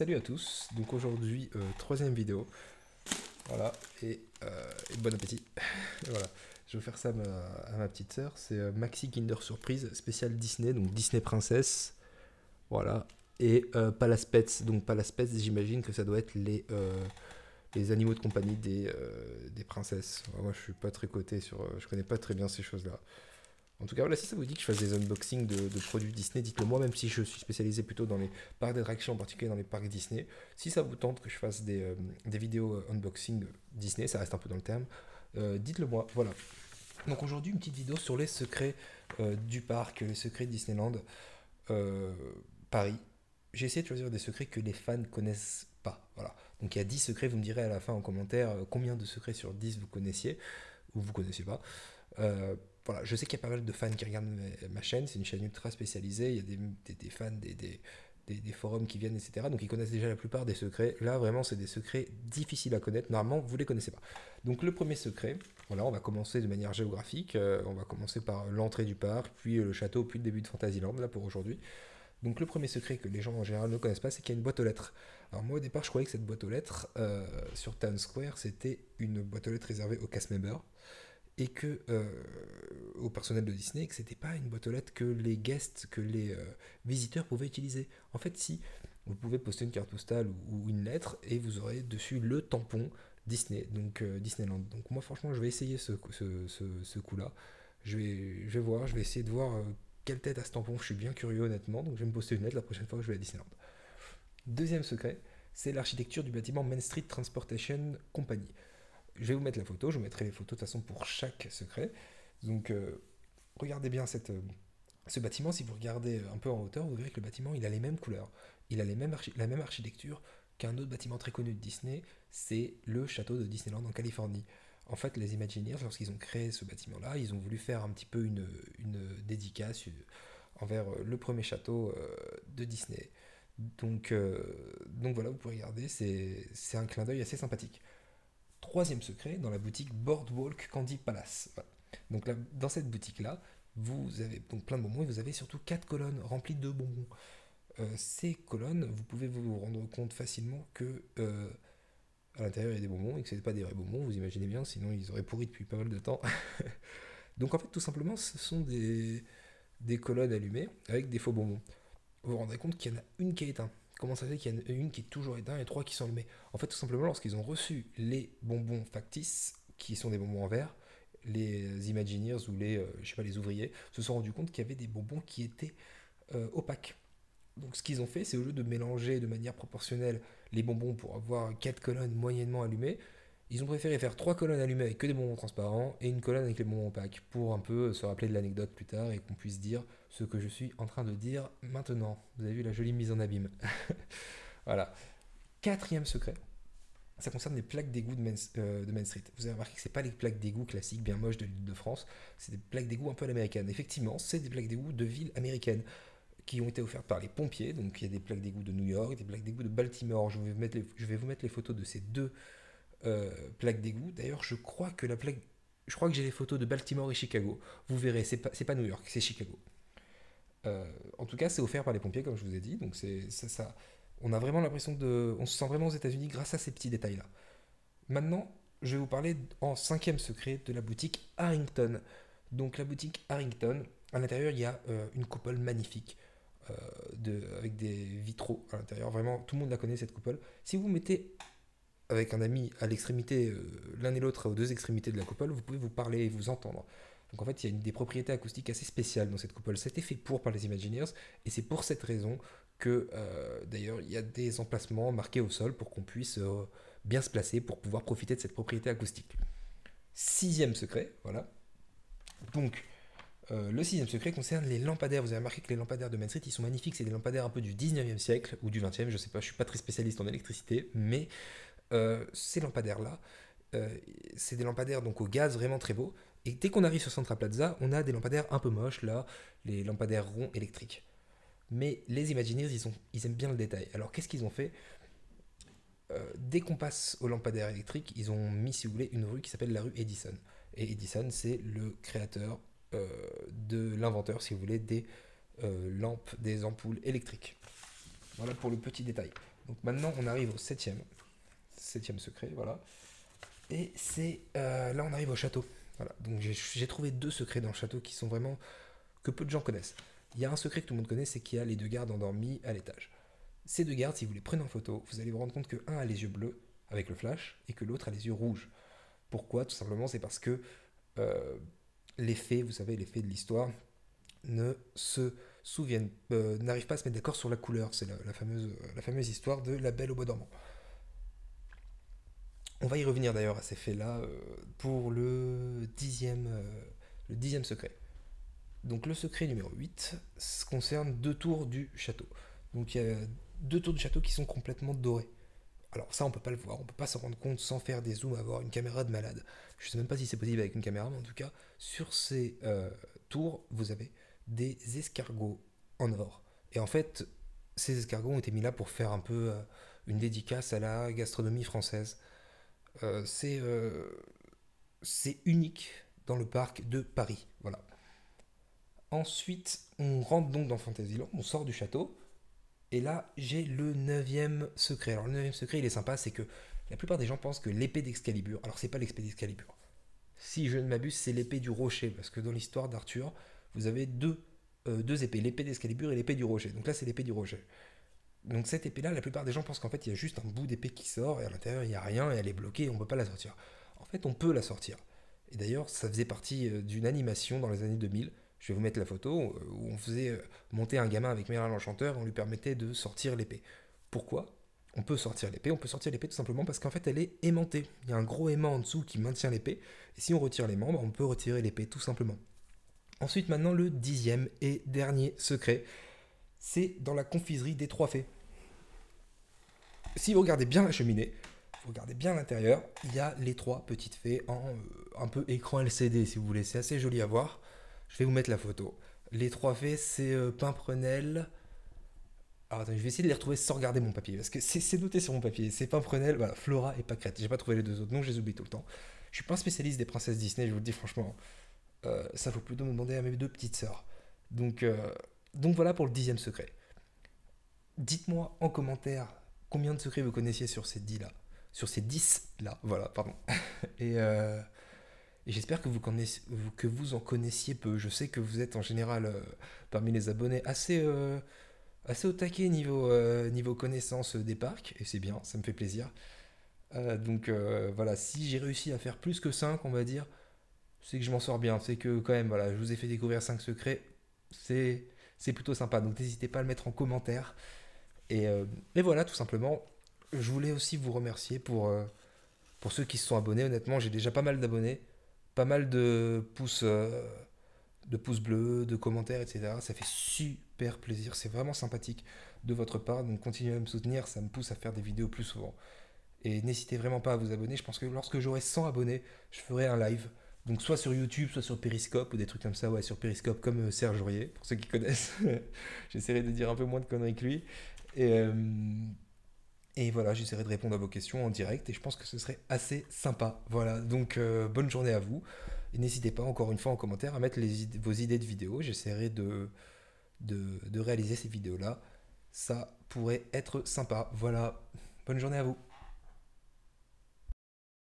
Salut à tous, donc aujourd'hui troisième vidéo, voilà, et bon appétit. Voilà, je vais faire ça à ma petite sœur, c'est Maxi Kinder Surprise spécial Disney, donc Disney Princess, voilà, et Palace Pets, donc Palace Pets j'imagine que ça doit être les animaux de compagnie des princesses. Moi je suis pas très coté sur, je connais pas très bien ces choses-là. En tout cas, voilà, si ça vous dit que je fasse des unboxings de produits Disney, dites-le moi, même si je suis spécialisé plutôt dans les parcs d'attractions, en particulier dans les parcs Disney. Si ça vous tente que je fasse des vidéos unboxing Disney, ça reste un peu dans le terme, dites-le moi. Voilà. Donc aujourd'hui, une petite vidéo sur les secrets du parc, les secrets de Disneyland euh, Paris. J'ai essayé de choisir des secrets que les fans connaissent pas. Voilà. Donc il y a 10 secrets, vous me direz à la fin en commentaire combien de secrets sur 10 vous connaissiez ou vous connaissiez pas. Euh, voilà, je sais qu'il y a pas mal de fans qui regardent ma chaîne, c'est une chaîne ultra spécialisée, il y a des fans, des forums qui viennent, etc. Donc ils connaissent déjà la plupart des secrets. Là, vraiment, c'est des secrets difficiles à connaître. Normalement, vous ne les connaissez pas. Donc le premier secret, voilà, on va commencer de manière géographique. On va commencer par l'entrée du parc, puis le château, puis le début de Fantasyland, là pour aujourd'hui. Donc le premier secret que les gens en général ne connaissent pas, c'est qu'il y a une boîte aux lettres. Alors moi au départ, je croyais que cette boîte aux lettres sur Town Square, c'était une boîte aux lettres réservée aux cast members et que au personnel de Disney, que c'était pas une boîte aux lettres que les guests, que les visiteurs pouvaient utiliser. En fait, si vous pouvez poster une carte postale ou une lettre et vous aurez dessus le tampon Disney, donc Disneyland. Donc moi, franchement, je vais essayer ce coup-là. Je vais voir, je vais essayer de voir quelle tête à ce tampon. Je suis bien curieux, honnêtement. Donc je vais me poster une lettre la prochaine fois que je vais à Disneyland. Deuxième secret, c'est l'architecture du bâtiment Main Street Transportation Company. Je vais vous mettre la photo, je vous mettrai les photos de toute façon pour chaque secret. Donc regardez bien ce bâtiment, si vous regardez un peu en hauteur, vous verrez que le bâtiment il a les mêmes couleurs, il a la même architecture qu'un autre bâtiment très connu de Disney, c'est le château de Disneyland en Californie. En fait, les Imagineers, lorsqu'ils ont créé ce bâtiment-là, ils ont voulu faire un petit peu une dédicace envers le premier château de Disney. Donc voilà, vous pouvez regarder, c'est un clin d'œil assez sympathique. Troisième secret, dans la boutique Boardwalk Candy Palace. Voilà. Donc là, dans cette boutique-là, vous avez donc plein de bonbons et vous avez surtout quatre colonnes remplies de bonbons. Ces colonnes, vous pouvez vous rendre compte facilement que à l'intérieur il y a des bonbons et que ce n'est pas des vrais bonbons, vous imaginez bien, sinon ils auraient pourri depuis pas mal de temps. Donc en fait, tout simplement, ce sont des colonnes allumées avec des faux bonbons. Vous vous rendrez compte qu'il y en a une qui est éteinte. Comment ça fait qu'il y en a une qui est toujours éteinte et trois qui sont allumées? En fait, tout simplement, lorsqu'ils ont reçu les bonbons factices, qui sont des bonbons en verre, les Imagineers ou je sais pas, les ouvriers se sont rendus compte qu'il y avait des bonbons qui étaient opaques. Donc ce qu'ils ont fait, c'est au lieu de mélanger de manière proportionnelle les bonbons pour avoir quatre colonnes moyennement allumées, ils ont préféré faire trois colonnes allumées avec que des bonbons transparents et une colonne avec les bonbons opaques pour un peu se rappeler de l'anecdote plus tard et qu'on puisse dire ce que je suis en train de dire maintenant. Vous avez vu la jolie mise en abîme. Voilà. Quatrième secret, ça concerne les plaques d'égout de Main Street. Vous avez remarqué que ce pas les plaques d'égout classiques bien moches de l'île de France, c'est des plaques d'égout un peu à l'américaine. Effectivement, c'est des plaques d'égout de villes américaines qui ont été offertes par les pompiers. Donc il y a des plaques d'égout de New York, des plaques d'égout de Baltimore. Je vais vous mettre les photos de ces deux plaques d'égout. D'ailleurs, je crois que j'ai les photos de Baltimore et Chicago. Vous verrez, c'est pas New York, c'est Chicago. En tout cas, c'est offert par les pompiers, comme je vous ai dit. Donc on a vraiment l'impression on se sent vraiment aux États-Unis grâce à ces petits détails-là. Maintenant, je vais vous parler en cinquième secret de la boutique Harrington. Donc la boutique Harrington, à l'intérieur, il y a une coupole magnifique avec des vitraux à l'intérieur. Vraiment, tout le monde la connaît cette coupole. Si vous mettez avec un ami à l'extrémité, l'un et l'autre aux deux extrémités de la coupole, vous pouvez vous parler et vous entendre. Donc en fait, il y a des propriétés acoustiques assez spéciales dans cette coupole. C'était fait par les Imagineers et c'est pour cette raison que d'ailleurs il y a des emplacements marqués au sol pour qu'on puisse bien se placer pour pouvoir profiter de cette propriété acoustique. Sixième secret, voilà. Donc le sixième secret concerne les lampadaires. Vous avez remarqué que les lampadaires de Main Street, ils sont magnifiques. C'est des lampadaires un peu du 19e siècle ou du 20e, je sais pas, je suis pas très spécialiste en électricité, mais ces lampadaires-là, c'est des lampadaires donc au gaz vraiment très beaux. Et dès qu'on arrive sur Central Plaza, on a des lampadaires un peu moches, là, les lampadaires ronds électriques. Mais les Imagineers, ils aiment bien le détail. Alors qu'est-ce qu'ils ont fait? Dès qu'on passe aux lampadaires électriques, ils ont mis, si vous voulez, une rue qui s'appelle la rue Edison. Et Edison, c'est le créateur, de l'inventeur, si vous voulez, des lampes, des ampoules électriques. Voilà pour le petit détail. Donc maintenant, on arrive au septième secret, voilà. Et c'est là, on arrive au château. Voilà. Donc j'ai trouvé 2 secrets dans le château qui sont vraiment que peu de gens connaissent. Il y a un secret que tout le monde connaît, c'est qu'il y a les 2 gardes endormis à l'étage. Ces 2 gardes, si vous les prenez en photo, vous allez vous rendre compte que un a les yeux bleus avec le flash et que l'autre a les yeux rouges. Pourquoi? Tout simplement, c'est parce que euh, les fées, vous savez, les fées de l'histoire, ne se souviennent, n'arrivent pas à se mettre d'accord sur la couleur. C'est la fameuse histoire de la Belle au bois dormant. On va y revenir d'ailleurs à ces faits-là pour le dixième secret. Donc le secret numéro 8 concerne 2 tours du château. Donc il y a 2 tours du château qui sont complètement dorés. Alors ça on peut pas le voir, on peut pas s'en rendre compte sans faire des zooms, avoir une caméra de malade. Je sais même pas si c'est possible avec une caméra, mais en tout cas sur ces tours vous avez des escargots en or. Et en fait ces escargots ont été mis là pour faire un peu une dédicace à la gastronomie française. Euh, c'est euh, c'est unique dans le parc de Paris. Voilà. Ensuite, on rentre donc dans Fantasyland, on sort du château, et là, j'ai le neuvième secret. Alors, le neuvième secret, il est sympa, c'est que la plupart des gens pensent que l'épée d'Excalibur, alors c'est pas l'épée d'Excalibur. Si je ne m'abuse, c'est l'épée du rocher, parce que dans l'histoire d'Arthur, vous avez deux épées, l'épée d'Excalibur et l'épée du rocher. Donc là, c'est l'épée du rocher. Donc cette épée-là, la plupart des gens pensent qu'en fait, il y a juste un bout d'épée qui sort, et à l'intérieur, il n'y a rien, et elle est bloquée, et on ne peut pas la sortir. En fait, on peut la sortir. Et d'ailleurs, ça faisait partie d'une animation dans les années 2000. Je vais vous mettre la photo où on faisait monter un gamin avec Merlin l'Enchanteur, on lui permettait de sortir l'épée. Pourquoi on peut sortir l'épée? On peut sortir l'épée tout simplement parce qu'en fait elle est aimantée. Il y a un gros aimant en dessous qui maintient l'épée. Et si on retire les membres, on peut retirer l'épée tout simplement. Ensuite, maintenant, le dixième et dernier secret, c'est dans la confiserie des 3 fées. Si vous regardez bien la cheminée, vous regardez bien l'intérieur, il y a les 3 petites fées en un peu écran LCD si vous voulez. C'est assez joli à voir. Je vais vous mettre la photo. Les 3 fées, c'est Pimprenelle. Alors attends, je vais essayer de les retrouver sans regarder mon papier, parce que c'est noté sur mon papier. C'est Pimprenelle, voilà, Flora et Pâquerette. J'ai pas trouvé les 2 autres noms, je les oublie tout le temps. Je suis pas un spécialiste des princesses Disney, je vous le dis franchement. Ça faut plutôt me demander à mes 2 petites sœurs. Donc, euh, donc voilà pour le dixième secret. Dites-moi en commentaire combien de secrets vous connaissiez sur ces 10 là. Sur ces 10 là, voilà, pardon. Et, euh, et j'espère que vous en connaissiez peu. Je sais que vous êtes en général parmi les abonnés assez au taquet niveau connaissance des parcs. Et c'est bien, ça me fait plaisir. Voilà, si j'ai réussi à faire plus que 5 on va dire, c'est que je m'en sors bien. C'est que quand même, voilà, je vous ai fait découvrir 5 secrets. C'est, c'est plutôt sympa. Donc n'hésitez pas à le mettre en commentaire. Et voilà, tout simplement. Je voulais aussi vous remercier pour ceux qui se sont abonnés. Honnêtement, j'ai déjà pas mal d'abonnés, pas mal de pouces bleus, de commentaires, etc. Ça fait super plaisir. C'est vraiment sympathique de votre part. Donc continuez à me soutenir. Ça me pousse à faire des vidéos plus souvent. Et n'hésitez vraiment pas à vous abonner. Je pense que lorsque j'aurai 100 abonnés, je ferai un live. Donc soit sur YouTube, soit sur Periscope ou des trucs comme ça. Ouais, sur Periscope comme Serge Aurier, pour ceux qui connaissent. J'essaierai de dire un peu moins de conneries que lui. Et, euh, et voilà, j'essaierai de répondre à vos questions en direct et je pense que ce serait assez sympa. Voilà, donc bonne journée à vous. Et n'hésitez pas encore une fois en commentaire à mettre vos idées de vidéos. J'essaierai de réaliser ces vidéos-là. Ça pourrait être sympa. Voilà, bonne journée à vous.